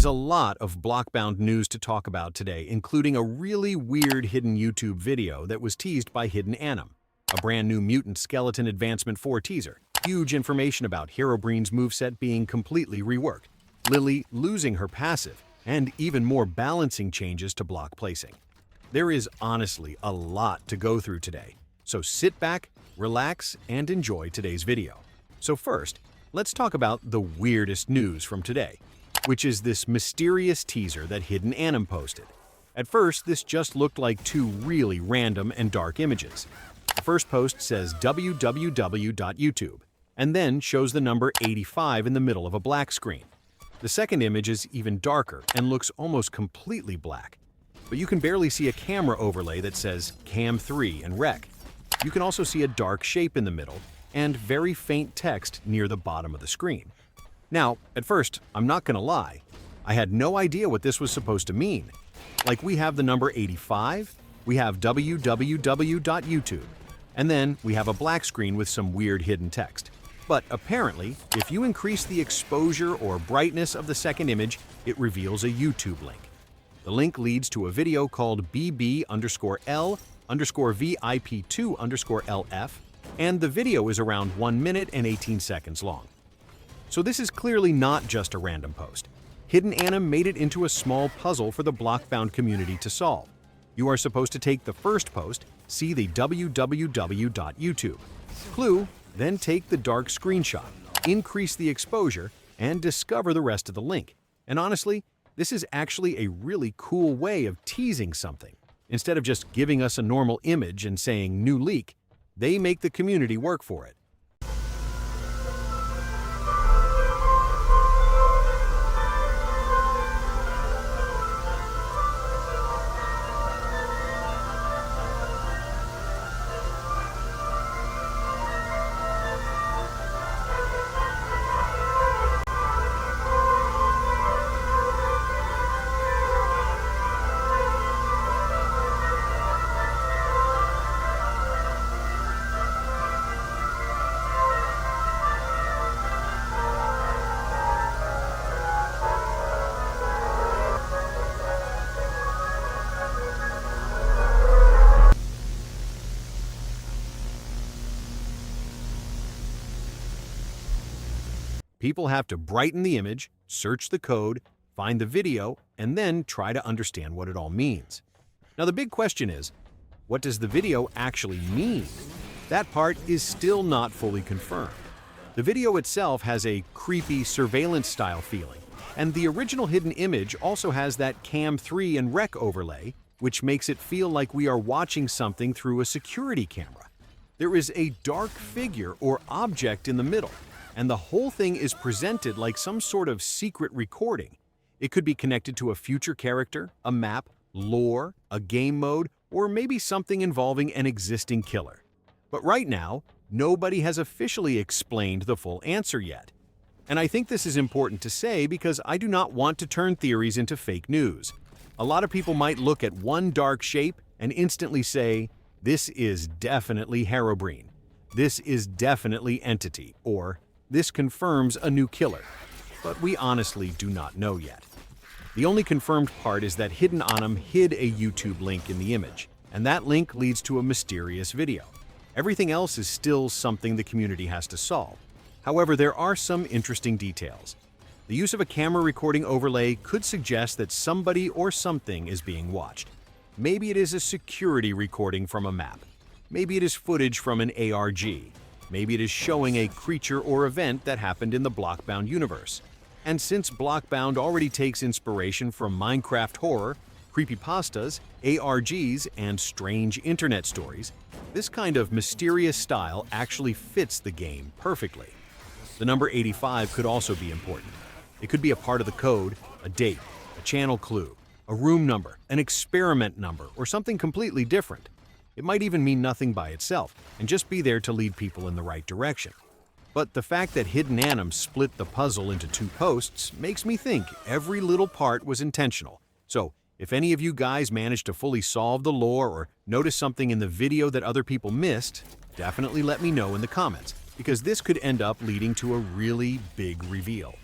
a lot of BlockBound news to talk about today, including a really weird hidden YouTube video that was teased by Hidden Anim, a brand new Mutant Skeleton Advancement 4 teaser, huge information about Herobrine's moveset being completely reworked, Lily losing her passive, and even more balancing changes to block placing. There is honestly a lot to go through today, so sit back, relax, and enjoy today's video. So first, let's talk about the weirdest news from today, which is this mysterious teaser that Hidden Anim posted. At first, this just looked like two really random and dark images. The first post says www.youtube, and then shows the number 85 in the middle of a black screen. The second image is even darker and looks almost completely black, but you can barely see a camera overlay that says Cam 3 and Rec. You can also see a dark shape in the middle and very faint text near the bottom of the screen. Now, at first, I'm not gonna lie, I had no idea what this was supposed to mean. Like, we have the number 85, we have www.youtube, and then we have a black screen with some weird hidden text. But apparently, if you increase the exposure or brightness of the second image, it reveals a YouTube link. The link leads to a video called bb_L_VIP2_LF, and the video is around 1 minute and 18 seconds long. So this is clearly not just a random post. Hidden Anim made it into a small puzzle for the BlockBound community to solve. You are supposed to take the first post, see the www.youtube clue, then take the dark screenshot, increase the exposure, and discover the rest of the link. And honestly, this is actually a really cool way of teasing something. Instead of just giving us a normal image and saying new leak, they make the community work for it. People have to brighten the image, search the code, find the video, and then try to understand what it all means. Now the big question is, what does the video actually mean? That part is still not fully confirmed. The video itself has a creepy surveillance-style feeling, and the original hidden image also has that Cam 3 and Rec overlay, which makes it feel like we are watching something through a security camera. There is a dark figure or object in the middle, and the whole thing is presented like some sort of secret recording. It could be connected to a future character, a map, lore, a game mode, or maybe something involving an existing killer. But right now, nobody has officially explained the full answer yet. And I think this is important to say because I do not want to turn theories into fake news. A lot of people might look at one dark shape and instantly say, this is definitely Herobrine, this is definitely Entity, or this confirms a new killer, but we honestly do not know yet. The only confirmed part is that Hidden Anim hid a YouTube link in the image, and that link leads to a mysterious video. Everything else is still something the community has to solve. However, there are some interesting details. The use of a camera recording overlay could suggest that somebody or something is being watched. Maybe it is a security recording from a map. Maybe it is footage from an ARG. Maybe it is showing a creature or event that happened in the BlockBound universe. And since BlockBound already takes inspiration from Minecraft horror, creepypastas, ARGs, and strange internet stories, this kind of mysterious style actually fits the game perfectly. The number 85 could also be important. It could be a part of the code, a date, a channel clue, a room number, an experiment number, or something completely different. It might even mean nothing by itself and just be there to lead people in the right direction. But the fact that Hidden Anim split the puzzle into two posts makes me think every little part was intentional. So, if any of you guys managed to fully solve the lore or notice something in the video that other people missed, definitely let me know in the comments, because this could end up leading to a really big reveal.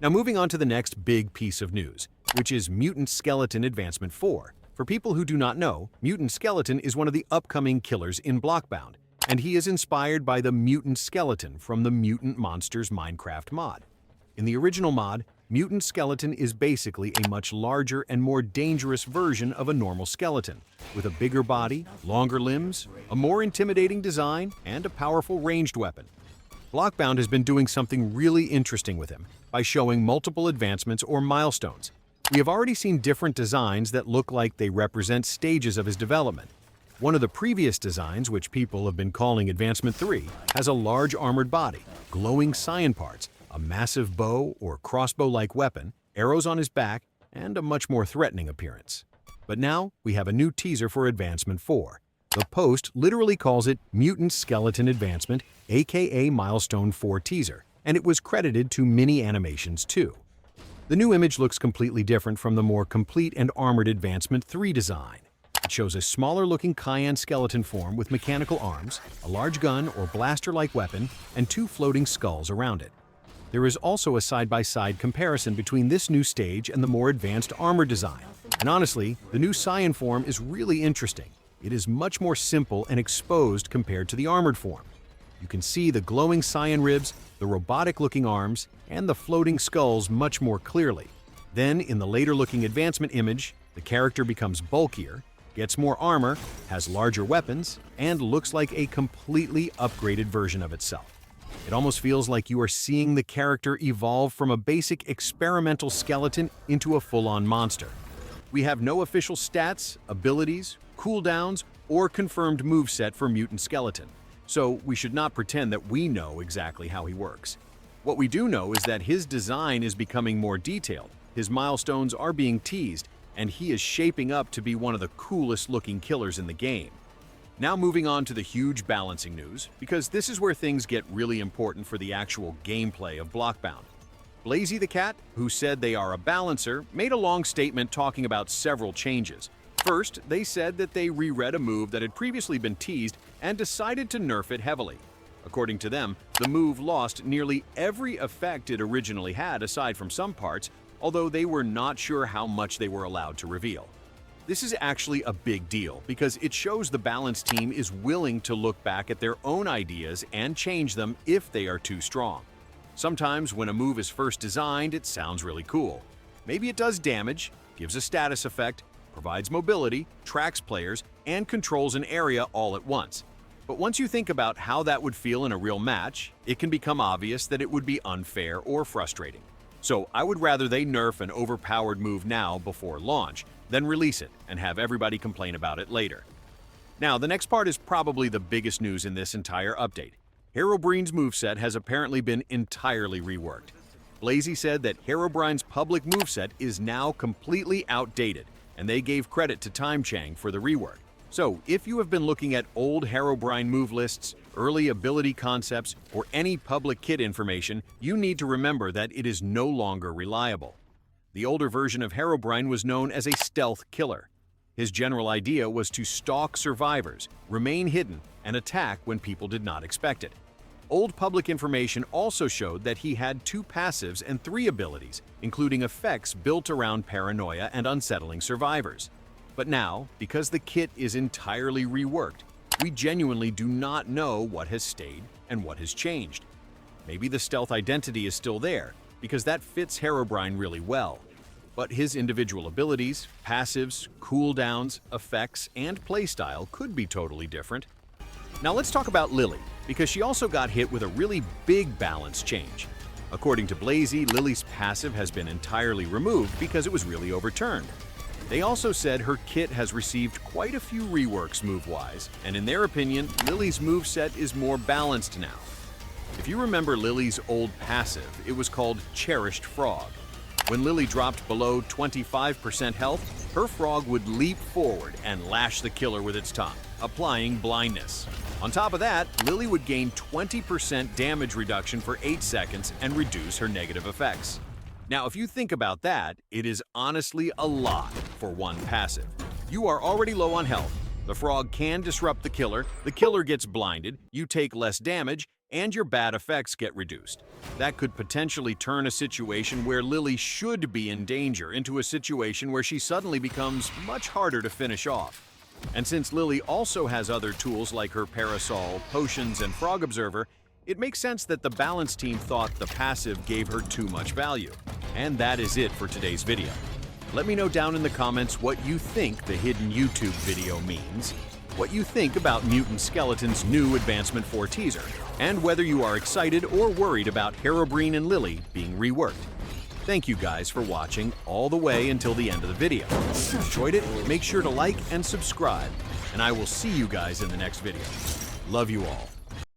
Now moving on to the next big piece of news, which is Mutant Skeleton Advancement 4. For people who do not know, Mutant Skeleton is one of the upcoming killers in BlockBound, and he is inspired by the Mutant Skeleton from the Mutant Monsters Minecraft mod. In the original mod, Mutant Skeleton is basically a much larger and more dangerous version of a normal skeleton, with a bigger body, longer limbs, a more intimidating design, and a powerful ranged weapon. BlockBound has been doing something really interesting with him by showing multiple advancements or milestones. We have already seen different designs that look like they represent stages of his development. One of the previous designs, which people have been calling Advancement 3, has a large armored body, glowing cyan parts, a massive bow or crossbow-like weapon, arrows on his back, and a much more threatening appearance. But now we have a new teaser for Advancement 4. The post literally calls it Mutant Skeleton Advancement, aka Milestone 4 Teaser, and it was credited to Mini Animations 2. The new image looks completely different from the more complete and armored Advancement 3 design. It shows a smaller-looking cyan skeleton form with mechanical arms, a large gun or blaster-like weapon, and 2 floating skulls around it. There is also a side-by-side comparison between this new stage and the more advanced armor design. And honestly, the new cyan form is really interesting. It is much more simple and exposed compared to the armored form. You can see the glowing cyan ribs, the robotic-looking arms, and the floating skulls much more clearly. Then, in the later-looking advancement image, the character becomes bulkier, gets more armor, has larger weapons, and looks like a completely upgraded version of itself. It almost feels like you are seeing the character evolve from a basic experimental skeleton into a full-on monster. We have no official stats, abilities, cooldowns, or confirmed moveset for Mutant Skeleton, so we should not pretend that we know exactly how he works. What we do know is that his design is becoming more detailed, his milestones are being teased, and he is shaping up to be one of the coolest-looking killers in the game. Now moving on to the huge balancing news, because this is where things get really important for the actual gameplay of BlockBound. Blazy the Cat, who said they are a balancer, made a long statement talking about several changes. First, they said that they reread a move that had previously been teased and decided to nerf it heavily. According to them, the move lost nearly every effect it originally had aside from some parts, although they were not sure how much they were allowed to reveal. This is actually a big deal because it shows the balance team is willing to look back at their own ideas and change them if they are too strong. Sometimes when a move is first designed, it sounds really cool. Maybe it does damage, gives a status effect, provides mobility, tracks players, and controls an area all at once. But once you think about how that would feel in a real match, it can become obvious that it would be unfair or frustrating. So I would rather they nerf an overpowered move now before launch, than release it and have everybody complain about it later. Now, the next part is probably the biggest news in this entire update. Herobrine's moveset has apparently been entirely reworked. Blazy said that Herobrine's public moveset is now completely outdated, and they gave credit to Time Chang for the rework. So, if you have been looking at old Herobrine move lists, early ability concepts, or any public kit information, you need to remember that it is no longer reliable. The older version of Herobrine was known as a stealth killer. His general idea was to stalk survivors, remain hidden, and attack when people did not expect it. Old public information also showed that he had 2 passives and 3 abilities, including effects built around paranoia and unsettling survivors. But now, because the kit is entirely reworked, we genuinely do not know what has stayed and what has changed. Maybe the stealth identity is still there, because that fits Herobrine really well. But his individual abilities, passives, cooldowns, effects, and playstyle could be totally different. Now let's talk about Lily, because she also got hit with a really big balance change. According to Blazy, Lily's passive has been entirely removed because it was really overturned. They also said her kit has received quite a few reworks move-wise, and in their opinion, Lily's moveset is more balanced now. If you remember Lily's old passive, it was called Cherished Frog. When Lily dropped below 25% health, her frog would leap forward and lash the killer with its tongue, applying blindness. On top of that, Lily would gain 20% damage reduction for 8 seconds and reduce her negative effects. Now, if you think about that, it is honestly a lot for one passive. You are already low on health, the frog can disrupt the killer gets blinded, you take less damage, and your bad effects get reduced. That could potentially turn a situation where Lily should be in danger into a situation where she suddenly becomes much harder to finish off. And since Lily also has other tools like her parasol, potions, and frog observer, it makes sense that the balance team thought the passive gave her too much value. And that is it for today's video. Let me know down in the comments what you think the hidden YouTube video means, what you think about Mutant Skeleton's new Advancement 4 teaser, and whether you are excited or worried about Herobrine and Lily being reworked. Thank you guys for watching all the way until the end of the video. If you enjoyed it, make sure to like and subscribe, and I will see you guys in the next video. Love you all.